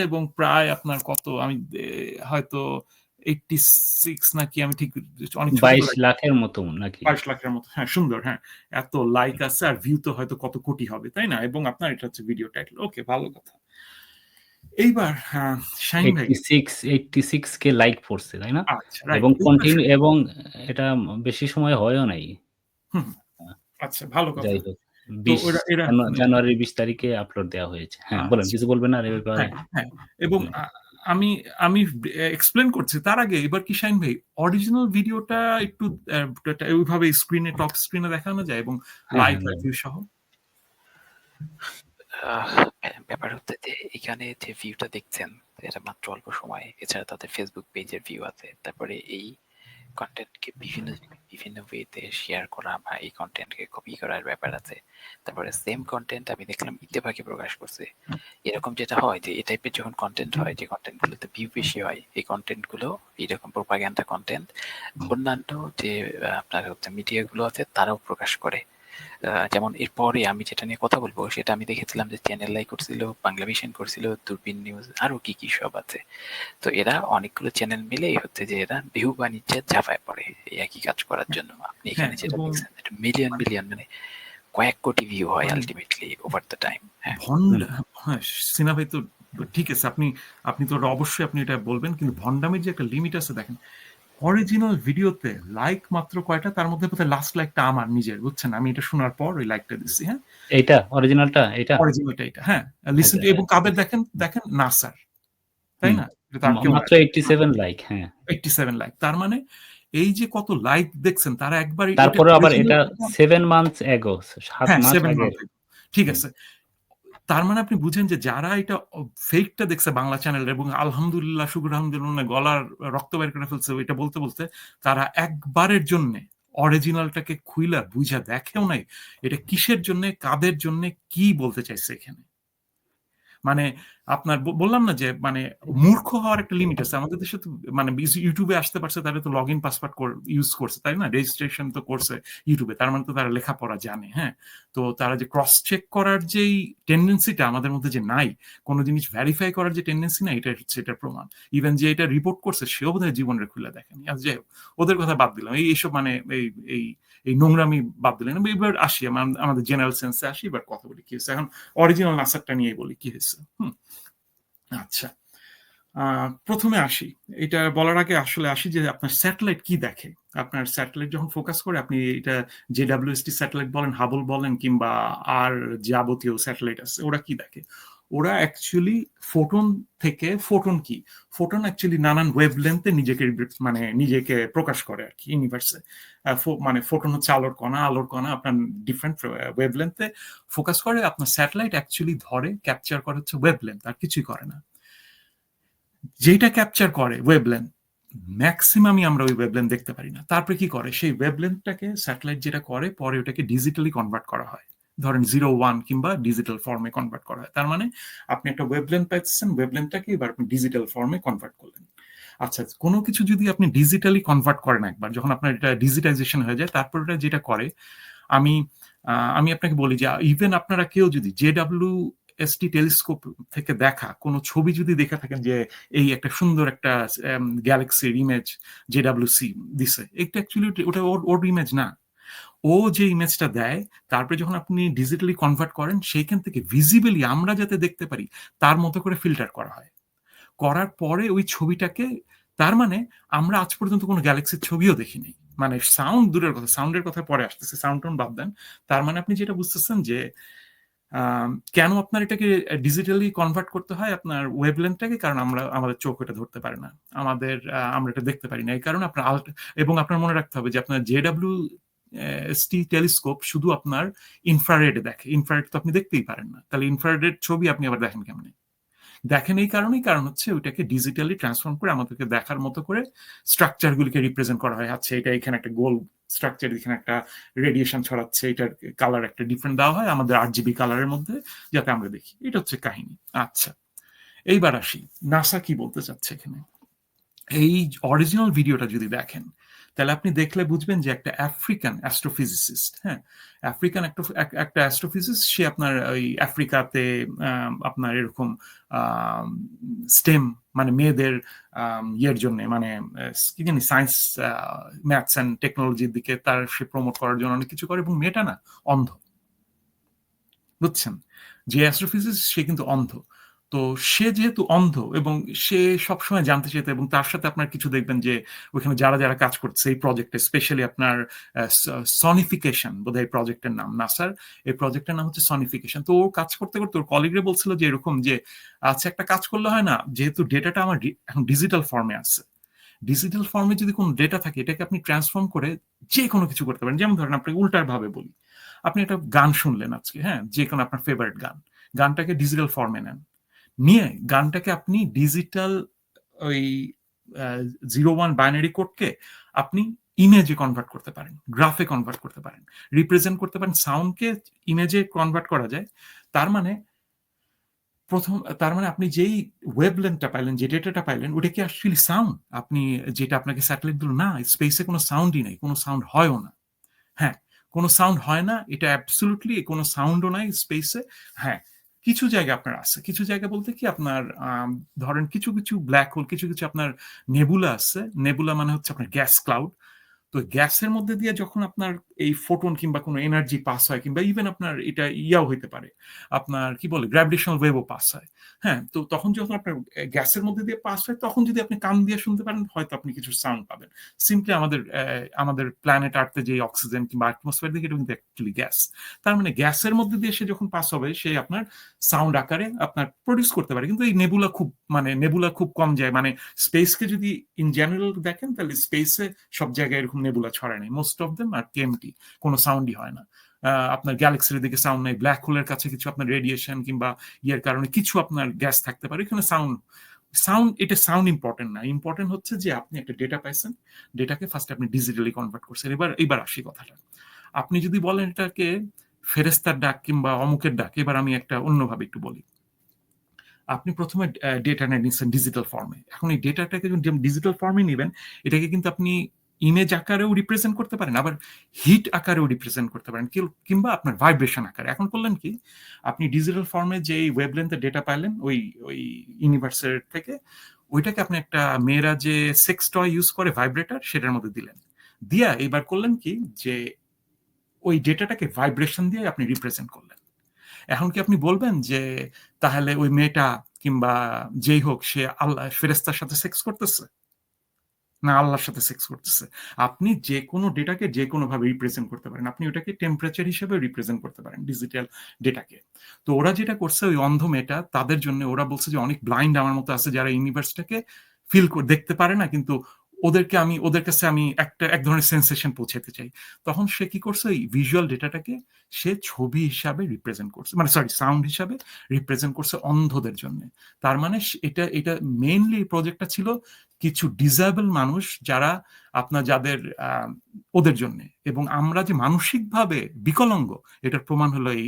এবং প্রায় আপনার কত আমি হয়তো 86 নাকি আমি ঠিক অনেক ছোট 22 লাখের মতো নাকি? 22 লাখের মতো। হ্যাঁ, সুন্দর। হ্যাঁ। এত লাইক আছে আর ভিউ তো হয়তো কত কোটি হবে, তাই না? এবং আপনার এটা হচ্ছে ভিডিও টাইটেল। ওকে, ভালো কথা। এইবার শাহীন ভাই 86 কে লাইক পড়ছে, তাই না? আচ্ছা, রাইট। এবং এইবার কন্টিনিউ এবং এটা বেশি সময় হয়ও নাই। হুম, আচ্ছা, ভালো কথা। যাই হোক তো 20 এরা জানুয়ারির 20 তারিখে আপলোড দেওয়া হয়েছে। হ্যাঁ, বলেন আচ্ছা। কিছু বলবেন আর এই ব্যাপারে? হ্যাঁ, হ্যাঁ। এবং আমি আমি এক্সপ্লেইন করছি। তার আগে এবার কি শাহীন ভাই অরিজিনাল ভিডিওটা একটু ওইভাবে স্ক্রিনে টপ স্ক্রিনে দেখানো যায় এবং হ্যাঁ, লাইক হ্যাঁ, আর বলেন। ভিউ সহ? ব্যাপার হচ্ছে যে এখানে যে ভিউটা দেখছেন এটা মাত্র অল্প সময়। এছাড়া তাদের ফেসবুক পেজের ভিউ আছে। তারপরে এই কন্টেন্টকে বিভিন্ন ওয়েতে শেয়ার করা বা এই কন্টেন্টকে কপি করার ব্যাপার আছে। তারপরে সেম কন্টেন্ট আমি দেখলাম ইত্তেফাকে প্রকাশ করছে। এরকম যেটা হয় যে এই টাইপের যখন কন্টেন্ট হয়, যে কন্টেন্ট গুলোতে ভিউ বেশি হয়, এই কন্টেন্ট গুলো এরকম প্রোপাগান্ডা কন্টেন্ট অন্যান্য যে আপনার হচ্ছে মিডিয়া গুলো আছে তারাও প্রকাশ করে। যেমন এরপরে আমি যেটা নিয়ে কথা বলবো সেটা আমি দেখেছিলাম যে চ্যানেল আই করছিল, বাংলা ভিশন করছিল, দূরবীন নিউজ, আরো কি কি সব আছে। তো এরা অনেকগুলো চ্যানেল মিলে হচ্ছে যে এরা ভিউ বাণিজ্যের ঝাঁপায় পড়ে এই একই কাজ করার জন্য। আপনি হ্যাঁ, এখানে যেটা এবং দেখছেন এটা মিলিয়ন মিলিয়ন মানে কয়েক কোটি ভিউ হয় আলটিমেটলি ওভার দ্য টাইম। হ্যাঁ, হ্যাঁ, সিনা ভাই তো ঠিক আছে। আপনি আপনি তো অবশ্যই আপনি এটা বলবেন, কিন্তু ভন্ডামের যে একটা লিমিট আছে দেখেন। অরিজিনাল ভিডিওতে লাইক মাত্র কয়টা, তার মধ্যে বোধহয় লাস্ট লাইকটা আমার নিজের, বুঝছেন? আমি এটা শোনার পর ওই লাইকটা দিচ্ছি। হ্যাঁ, এইটা অরিজিনালটা এটা? অরিজিনালটা এটা। হ্যাঁ, লিসেন টু, এবং কাদের দেখেন দেখেন নাসার, তাই হুম। না? এটা তার কেউ না, মাত্র 87 লাইক, হ্যাঁ। 87 লাইক। তার মানে এই যে কত লাইক দেখছেন তারা একবার এটা তারপরে আবার অরিজিনাল। এটা 7 মান্থস এগো, 7 হ্যাঁ, মাস 7 আগের। মান্থ। ঠিক হুম। আছে। তার মানে আপনি বুঝেন যে যারা এটা ফেকটা দেখছে বাংলা চ্যানেল, এবং আলহামদুলিল্লাহ শুকর আলহামদুলিল্লাহ গলার রক্ত বের করে ফেলছে এটা বলতে বলতে, তারা একবারের জন্য অরিজিনালটাকে খুইলা বুঝা দেখেও নাই এটা কিসের জন্য, কাদের জন্য, কি বলতে চাইছে এখানে। মানে আপনার বললাম না যে মানে মূর্খ হওয়ার একটা লিমিট আছে আমাদের দেশে। তো মানে ইউটিউবে আসতে পারছে, তারা তো লগ ইন পাসওয়ার্ড ইউজ করছে, তাই না? রেজিস্ট্রেশন তো করছে ইউটিউবে, তার মানে তো তারা লেখাপড়া জানে। হ্যাঁ, তো তারা যে ক্রস চেক করার যেই টেন্ডেন্সিটা আমাদের মধ্যে যে নাই, কোনো জিনিস ভেরিফাই করার যে টেন্ডেন্সি নাই, এটা হচ্ছে এটার প্রমাণ। ইভেন যে এটা রিপোর্ট করছে সেও বোধহয় জীবনের খুলে দেখেনি। আর যাই হোক, ওদের কথা বাদ দিলাম। এইসব মানে এই এই এই নোংরামি বাদ দিলেন। এবার আসি আমাদের জেনারেল সেন্সে আসি। এবার কথা বলি কি হয়েছে এখন, অরিজিনাল নাসারটা নিয়ে বলি কি হয়েছে। আচ্ছা, প্রথমে আসি, এটা বলার আগে আসলে আসি যে আপনার স্যাটেলাইট কি দেখে। আপনার স্যাটেলাইট যখন ফোকাস করে, আপনি এটা JWST স্যাটেলাইট বলেন, হাবল বলেন, কিংবা আর যাবতীয় স্যাটেলাইট আছে, ওরা কি দেখে? ওরা অ্যাকচুয়ালি ফোটন থেকে, ফোটন কি, ফোটন অ্যাকচুয়ালি নানান ওয়েভলেন্থে নিজেকে মানে নিজেকে প্রকাশ করে আর কি ইউনিভার্সে। মানে ফোটন হচ্ছে আলোর কণা, আলোর কণা আপনার ডিফারেন্ট ওয়েভলেন্থে ফোকাস করে। আপনার স্যাটেলাইট অ্যাকচুয়ালি ধরে ক্যাপচার করে হচ্ছে ওয়েভলেন্থ, আর কিছুই করে না। যেটা ক্যাপচার করে ওয়েভলেন্থ, ম্যাক্সিমামই আমরা ওই ওয়েভলেন্থ দেখতে পারি না। তারপরে কি করে, সেই ওয়েভলেন্থটাকে স্যাটেলাইট যেটা করে, পরে ওটাকে ডিজিটালি কনভার্ট করা হয়। ধরেন 0-1 কিংবা ডিজিটাল ফর্মে কনভার্ট করা হয়। তার মানে আপনি একটা ওয়েভলেন্থ পাচ্ছেন, ওয়েভলেন্থটাকে এবার আপনি ডিজিটাল ফর্মে কনভার্ট করলেন। আচ্ছা, কোনো কিছু যদি আপনি ডিজিটালি কনভার্ট করেন একবার, যখন আপনার এটা ডিজিটাইজেশন হয়ে যায়, তারপর এটা যেটা করে, আমি আমি আপনাকে বলি যে ইভেন আপনারা কেউ যদি JWST টেলিস্কোপ থেকে দেখা কোনো ছবি যদি দেখে থাকেন, যে এই একটা সুন্দর একটা গ্যালাক্সির ইমেজ JWC দিছে, এটা অ্যাকচুয়ালি ওটা ওর ইমেজ না। ও যে ইমেজটা দেয়, তারপরে যখন আপনি ডিজিটালি কনভার্ট করেন, সেইখান থেকে ভিজিবলি আমরা যাতে দেখতে পারি তার মতো করে ফিল্টার করা হয়। করার পরে ওই ছবিটাকে, তার মানে আমরা আজ পর্যন্ত কোনো গ্যালাক্সির ছবিও দেখিনি। মানে সাউন্ড দূরের কথা, সাউন্ডের কথা পরে আসতেছে, সাউন্ড টাউন্ড বাদ দেন। তার মানে আপনি যেটা বুঝতেছেন যে কেন আপনার এটাকে ডিজিটালি কনভার্ট করতে হয় আপনার ওয়েভলেন্থটাকে, কারণ আমাদের চোখ এটা ধরতে পারে না, আমরা এটা দেখতে পারি না। এই কারণে আপনার এবং আপনার মনে রাখতে হবে যে আপনার JWST টেলিস্কোপ শুধু আপনার ইনফ্রারেড দেখে। ইনফ্রারেড তো আপনি দেখতেই পারেন না, তাহলে ইনফ্রারেড ছবি আপনি আবার দেখেন কেমনে? দেখেন এই কারণেই, কারণ হচ্ছে ওইটাকে ডিজিটালি ট্রান্সফর্ম করে আমাদেরকে দেখার মতো করে স্ট্রাকচার গুলিকে রিপ্রেজেন্ট করা হয়। আচ্ছা, এটা এখানে একটা গোল স্ট্রাকচার, এখানে একটা রেডিয়েশন ছড়াচ্ছে, এটার কালার একটা ডিফারেন্ট দেওয়া হয় আমাদের RGB কালারের মধ্যে, যাতে আমরা দেখি। এটা হচ্ছে কাহিনী। আচ্ছা, এইবার আসি নাসা কি বলতে চাচ্ছে এখানে। এই অরিজিনাল ভিডিওটা যদি দেখেন তাহলে আপনি দেখলে বুঝবেন যে একটা আফ্রিকান অ্যাস্ট্রোফিজিসিস্ট, হ্যাঁ, আফ্রিকান একটা অ্যাস্ট্রোফিজিস্ট, সে আপনার ওই আফ্রিকাতে আপনার এরকম স্টেম মানে মেয়েদের ইয়ের জন্য মানে কি জানি সায়েন্স, ম্যাথস অ্যান্ড টেকনোলজির দিকে তার সে প্রমোট করার জন্য অনেক কিছু করে, এবং মেয়েটা না অন্ধ, বুঝছেন? যে অ্যাস্ট্রোফিজিস্ট সে কিন্তু অন্ধ। তো সে যেহেতু অন্ধ এবং সে সবসময় জানতে চেত, এবং তার সাথে আপনার কিছু দেখবেন যে ওইখানে যারা যারা কাজ করছে এই প্রজেক্টে, স্পেশালি আপনার সনিফিকেশন বোধহয় এই প্রজেক্টের নাম, নাসার এই প্রজেক্টের নাম হচ্ছে সনিফিকেশন। তো ও কাজ করতে করতে ওর কলিগরা বলছিল যে এরকম যে আচ্ছা একটা কাজ করলে হয় না, যেহেতু ডেটাটা আমার এখন ডিজিটাল ফর্মে আছে, ডিজিটাল ফর্মে যদি কোনো ডেটা থাকে এটাকে আপনি ট্রান্সফর্ম করে যে কোনো কিছু করতে পারেন। যেমন ধরেন আপনাকে উল্টার ভাবে বলি, আপনি একটা গান শুনলেন আজকে, হ্যাঁ, যে কোনো আপনার ফেভারিট গান, গানটাকে ডিজিটাল ফর্মে নেন, নিয়ে গানটাকে আপনি ডিজিটাল ওই 01 বাইনারি কোডকে আপনি ইমেজে কনভার্ট করতে পারেন, গ্রাফে কনভার্ট করতে পারেন, রিপ্রেজেন্ট করতে পারেন, সাউন্ডকে ইমেজে কনভার্ট করা যায়। তার মানে তার মানে আপনি যেই ওয়েভলেন্থটা পাইলেন, যে ডেটাটা পাইলেন, ওটা কি অ্যাকচুয়ালি সাউন্ড? আপনি যেটা আপনাকে স্যাটেলাইট দিল না, স্পেসে কোনো সাউন্ডই নাই, কোনো সাউন্ড হয়ও না। হ্যাঁ, কোনো সাউন্ড হয় না, এটা অ্যাবসলিউটলি কোনো সাউন্ডও নাই স্পেসে। হ্যাঁ, কিছু জায়গা আপনার আছে, কিছু জায়গা বলতে কি আপনার ধরেন কিছু কিছু ব্ল্যাক হোল, কিছু কিছু আপনার নেবুলা আছে। নেবুলা মানে হচ্ছে আপনার গ্যাস ক্লাউড। তো গ্যাসের মধ্যে দিয়ে যখন আপনার এই ফোটন কিংবা কোনো এনার্জি পাস হয়, কিংবা ইভেন আপনার এটা ইয়াও হইতে পারে, আপনার কি বলে গ্র্যাভিটেশনাল ওয়েভও পাস হয়, হ্যাঁ, তো তখন যখন আপনার গ্যাসের মধ্যে দিয়ে পাস হয়, তখন যদি আপনি কান দিয়ে শুনতে পারেন হয়তো আপনি কিছু সাউন্ড পাবেন। সিম্পলি আমাদের প্ল্যানেট আর্থে যে অক্সিজেন কিংবা অ্যাটমসফিয়ার দিকে, এটা কিন্তু অ্যাকচুয়ালি গ্যাস। তার মানে গ্যাসের মধ্যে দিয়ে সে যখন পাস হবে, সে আপনার সাউন্ড আকারে আপনার প্রডিউস করতে পারে। কিন্তু এই নেবুলা খুব কম যায়, মানে স্পেসকে যদি ইন জেনারেল দেখেন তাহলে স্পেসে সব জায়গায় এরকম নেবুলা ছড়ায় নেই, most of them are KMT, কোনো সাউন্ডই হয় না। আপনার গ্যালাক্সির দিকে সাউন্ড নেই, ব্ল্যাক হোলের কাছে কিছু আপনার রেডিয়েশন কিংবা ইয়ের কারণে কিছু আপনার গ্যাস থাকতে পারে, এখানে এটা সাউন্ড ইম্পর্টেন্ট না। ইম্পর্টেন্ট হচ্ছে যে আপনি একটা ডেটা পাইছেন, ডেটাকে ফার্স্ট আপনি ডিজিটালি কনভার্ট করছেন। এবার আসি কথাটা, আপনি যদি বলেন এটাকে ফেরেস্তার ডাক কিংবা অমুকের ডাক, এবার আমি একটা অন্যভাবে একটু বলি। আপনি প্রথমে ডেটা নিচ্ছেন ডিজিটাল ফর্মে, এখন এই ডেটাটাকে যখন ডিজিটাল ফর্মে নেবেন, এটাকে কিন্তু আপনি ইমেজ আকারেও রিপ্রেজেন্ট করতে পারেন, আবার হিট আকারেও রিপ্রেজেন্ট করতে পারেন, কিংবা আপনার ভাইব্রেশন আকারে। এখন করলেন কি, আপনি ডিজিটাল ফর্মে যে ওয়েভলেন্থের ডেটা পাইলেন ওই ওই ইউনিভার্সের থেকে, ওইটাকে আপনি একটা মেয়েরা যে সেক্স টয় ইউজ করে ভাইব্রেটর, সেটার মধ্যে দিলেন, দিয়া এবার করলেন কি যে ওই ডেটাটাকে ভাইব্রেশন দিয়ে আপনি রিপ্রেজেন্ট করলেন। এখন কি আপনি বলবেন যে তাহলে ওই মেয়েটা কিংবা যেই হোক সে আল্লাহ ফেরেস্তার সাথে সেক্স করতেছে না আল্লাহর সাথে সেক্স করতেছে? আপনি যে কোনো ডেটাকে যে কোনো ভাবে রিপ্রেজেন্ট করতে পারেন, আপনি ওটাকে টেম্পারেচার হিসেবে রিপ্রেজেন্ট করতে পারেন ডিজিটাল ডেটাকে। তো ওরা যেটা করছে ওই অন্ধ মেয়েটা, তাদের জন্য ওরা বলছে যে অনেক ব্লাইন্ড আমার মতো আছে যারা ইউনিভার্সটাকে দেখতে পারে না, কিন্তু ওদের কাছে আমি এক ধরনের সেন্সেশন পৌঁছাতে চাই। তখন সে কি করছে, ওই ভিজুয়াল ডেটাটাকে সে ছবি হিসাবে রিপ্রেজেন্ট করছে, মানে সরি সাউন্ড হিসাবে রিপ্রেজেন্ট করছে অন্ধদের জন্য। তার মানে এটা মেইনলি প্রজেক্টটা ছিল কিছু ডিসেবল মানুষ যারা যাদের ওদের জন্য, এবং আমরা যে মানসিকভাবে বিকলাঙ্গ এটার প্রমাণ হলো এই